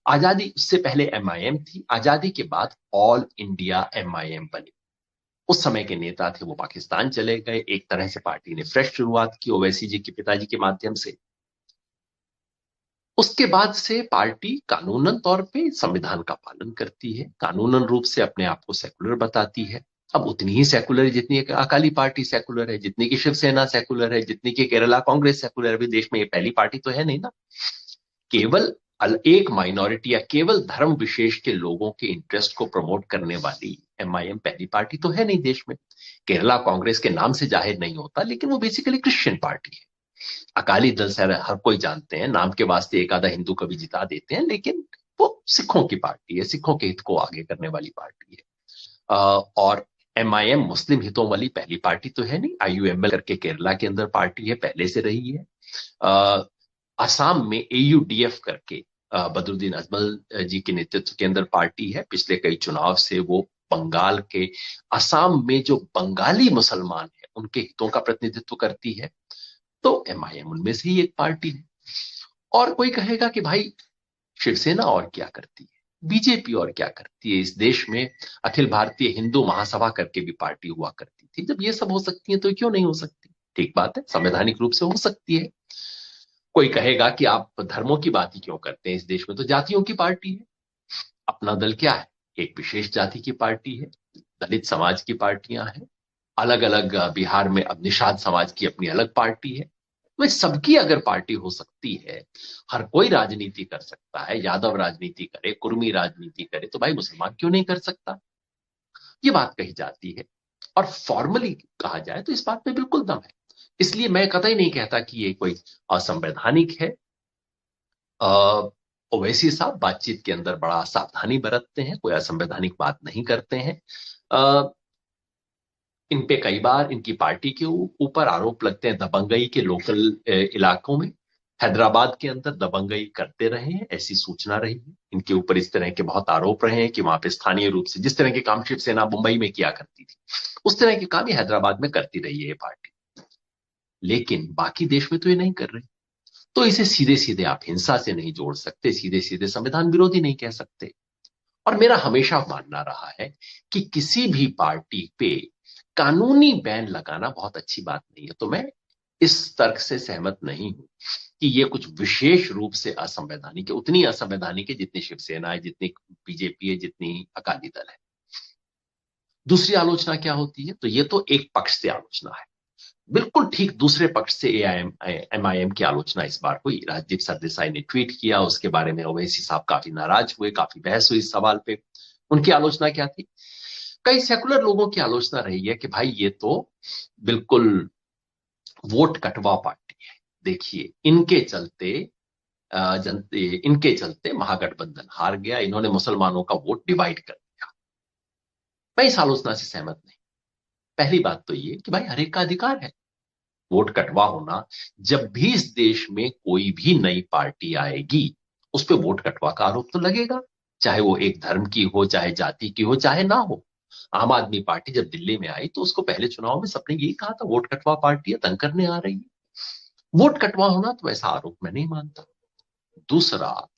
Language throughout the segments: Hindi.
आजादी उससे पहले एमआईएम थी, आजादी के बाद ऑल इंडिया एमआईएम बनी। उस समय के नेता थे वो पाकिस्तान चले गए, एक तरह से पार्टी ने फ्रेश शुरुआत की ओवैसी जी के पिताजी के माध्यम से। उसके बाद से पार्टी कानूनन तौर पे संविधान का पालन करती है, कानूनन रूप से अपने आप को सेकुलर बताती है। अब उतनी ही सेकुलर है जितनी एक अकाली पार्टी सेकुलर है, जितनी की शिवसेना सेकुलर है, जितनी की केरला कांग्रेस सेकुलर है। अभी देश में ये पहली पार्टी तो है नहीं ना। केवल एक माइनॉरिटी या केवल धर्म विशेष के लोगों के इंटरेस्ट को प्रमोट करने वाली एमआईएम पहली पार्टी तो है नहीं देश में। केरला कांग्रेस के नाम से जाहिर नहीं होता, लेकिन वो बेसिकली क्रिश्चियन पार्टी है। अकाली दल से हर कोई जानते हैं, नाम के वास्ते एक आधा हिंदू कभी जिता देते हैं, लेकिन वो सिखों की पार्टी है, सिखों के हित को आगे करने वाली पार्टी है। और एमआईएम मुस्लिम हितों वाली पहली पार्टी तो है नहीं। आईयूएमएल करके केरला के अंदर पार्टी है, पहले से रही है। असम में एयूडीएफ करके बदरुद्दीन अजमल जी के नेतृत्व के अंदर पार्टी है। पिछले कई चुनाव से वो बंगाल के असम में जो बंगाली मुसलमान है उनके हितों का प्रतिनिधित्व करती है। तो एमआईएम उनमें से ही एक पार्टी है। और कोई कहेगा कि भाई शिवसेना और क्या करती है, बीजेपी और क्या करती है। इस देश में अखिल भारतीय हिंदू महासभा करके भी पार्टी हुआ करती थी। जब ये सब हो सकती है तो क्यों नहीं हो सकती? ठीक बात है, संवैधानिक रूप से हो सकती है। कोई कहेगा कि आप धर्मों की बात ही क्यों करते हैं, इस देश में तो जातियों की पार्टी है। अपना दल क्या है? एक विशेष जाति की पार्टी है, दलित समाज की पार्टियां हैं। अलग अलग बिहार में अब निषाद समाज की अपनी अलग पार्टी है। वह सबकी अगर पार्टी हो सकती है, हर कोई राजनीति कर सकता है, यादव राजनीति करे, कुर्मी राजनीति करे, तो भाई मुसलमान क्यों नहीं कर सकता? ये बात कही जाती है। और फॉर्मली कहा जाए तो इस बात में बिल्कुल दम है। इसलिए मैं कतई नहीं कहता कि ये कोई असंवैधानिक है। ओवैसी साहब बातचीत के अंदर बड़ा सावधानी बरतते हैं, कोई असंवैधानिक बात नहीं करते हैं। इन पे कई बार इनकी पार्टी के ऊपर आरोप लगते हैं दबंगई के, लोकल इलाकों में। हैदराबाद के अंदर दबंगई करते रहे हैं, ऐसी सूचना रही है। इनके ऊपर इस तरह के बहुत आरोप रहे हैं कि वहां पे स्थानीय रूप से जिस तरह के काम शिवसेना मुंबई में किया करती थी, उस तरह के काम ही हैदराबाद में करती रही है ये पार्टी। लेकिन बाकी देश में तो ये नहीं कर रही। तो इसे सीधे सीधे आप हिंसा से नहीं जोड़ सकते, सीधे सीधे संविधान विरोधी नहीं कह सकते। और मेरा हमेशा मानना रहा है कि किसी भी पार्टी पे कानूनी बैन लगाना बहुत अच्छी बात नहीं है। तो मैं इस तर्क से सहमत नहीं हूं कि ये कुछ विशेष रूप से असंवैधानिक है। उतनी असंवैधानिक है जितनी शिवसेना है, जितनी बीजेपी है, जितनी अकाली दल है। दूसरी आलोचना क्या होती है? तो ये तो एक पक्ष से आलोचना है। बिल्कुल ठीक दूसरे पक्ष से एमआईएम की आलोचना इस बार हुई। राजदीप सरदेसाई ने ट्वीट किया, उसके बारे में ओवैसी साहब काफी नाराज हुए, काफी बहस हुई इस सवाल पे। उनकी आलोचना क्या थी? कई सेकुलर लोगों की आलोचना रही है कि भाई ये तो बिल्कुल वोट कटवा पार्टी है। देखिए इनके चलते इनके चलते महागठबंधन हार गया, इन्होंने मुसलमानों का वोट डिवाइड कर दिया। मैं इस आलोचना से सहमत नहीं। पहली बात तो ये कि भाई हर एक का अधिकार है वोट कटवा होना। जब भी इस देश में कोई भी नई पार्टी आएगी, उस पर वोट कटवा का आरोप तो लगेगा, चाहे वो एक धर्म की हो, चाहे जाति की हो, चाहे ना हो। आम आदमी पार्टी जब दिल्ली में आई तो उसको पहले चुनाव में सबने यही कहा था, वोट कटवा पार्टी है, तंग करने आ रही है। वोट कटवा होना तो ऐसा आरोप मैं नहीं मानता। दूसरा,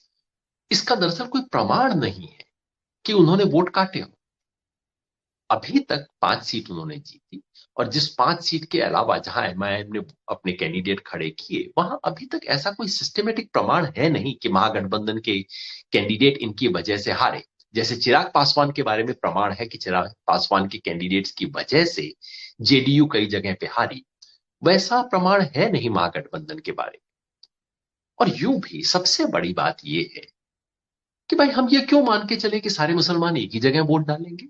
इसका दरअसल कोई प्रमाण नहीं है कि उन्होंने वोट काटे हो। अभी तक 5 सीट उन्होंने जीती, और जिस 5 सीट के अलावा जहां एमआईएम ने अपने कैंडिडेट खड़े किए, वहां अभी तक ऐसा कोई सिस्टमेटिक प्रमाण है नहीं कि महागठबंधन के कैंडिडेट इनकी वजह से हारे। जैसे चिराग पासवान के बारे में प्रमाण है कि चिराग पासवान के कैंडिडेट्स की वजह से जेडीयू कई जगह पे हारी, वैसा प्रमाण है नहीं महागठबंधन के बारे में। और यूं भी सबसे बड़ी बात यह है कि भाई हम ये क्यों मान के चले कि सारे मुसलमान एक ही जगह वोट डालेंगे?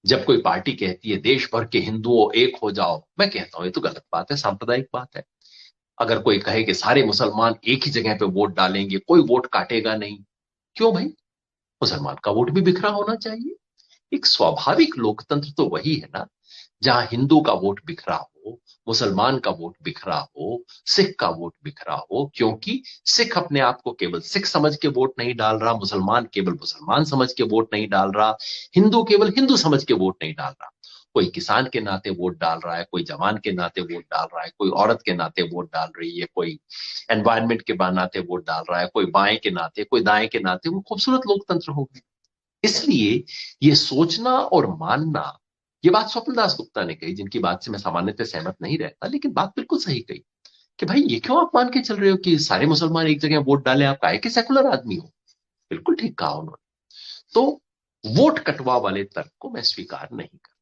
जब कोई पार्टी कहती है देश भर के हिंदुओं एक हो जाओ, मैं कहता हूं ये तो गलत बात है, सांप्रदायिक बात है। अगर कोई कहे कि सारे मुसलमान एक ही जगह पे वोट डालेंगे, कोई वोट काटेगा नहीं, क्यों भाई? मुसलमान का वोट भी बिखरा होना चाहिए। एक स्वाभाविक लोकतंत्र तो वही है ना, जहां हिंदू का वोट बिखरा हो, मुसलमान का वोट बिखरा हो, सिख का वोट बिखरा हो। क्योंकि सिख अपने आप को केवल सिख समझ के वोट नहीं डाल रहा, मुसलमान केवल मुसलमान समझ के वोट नहीं डाल रहा, हिंदू केवल हिंदू समझ के वोट नहीं डाल रहा। कोई किसान के नाते वोट डाल रहा है, कोई जवान के नाते वोट डाल रहा है, कोई औरत के नाते वोट डाल रही है, कोई एनवायरनमेंट के नाते वोट डाल रहा है, कोई बाएं के नाते, कोई दाएं के नाते। वो खूबसूरत लोकतंत्र होगा। इसलिए ये सोचना और मानना, ये बात स्वप्न दास गुप्ता ने कही, जिनकी बात से मैं सामान्यतः सहमत नहीं रहता, लेकिन बात बिल्कुल सही कही कि भाई ये क्यों आप मान के चल रहे हो कि सारे मुसलमान एक जगह वोट डालें, आप काहे के सेकुलर आदमी हो। बिल्कुल ठीक कहा उन्होंने। तो वोट कटवा वाले तर्क को मैं स्वीकार नहीं करता।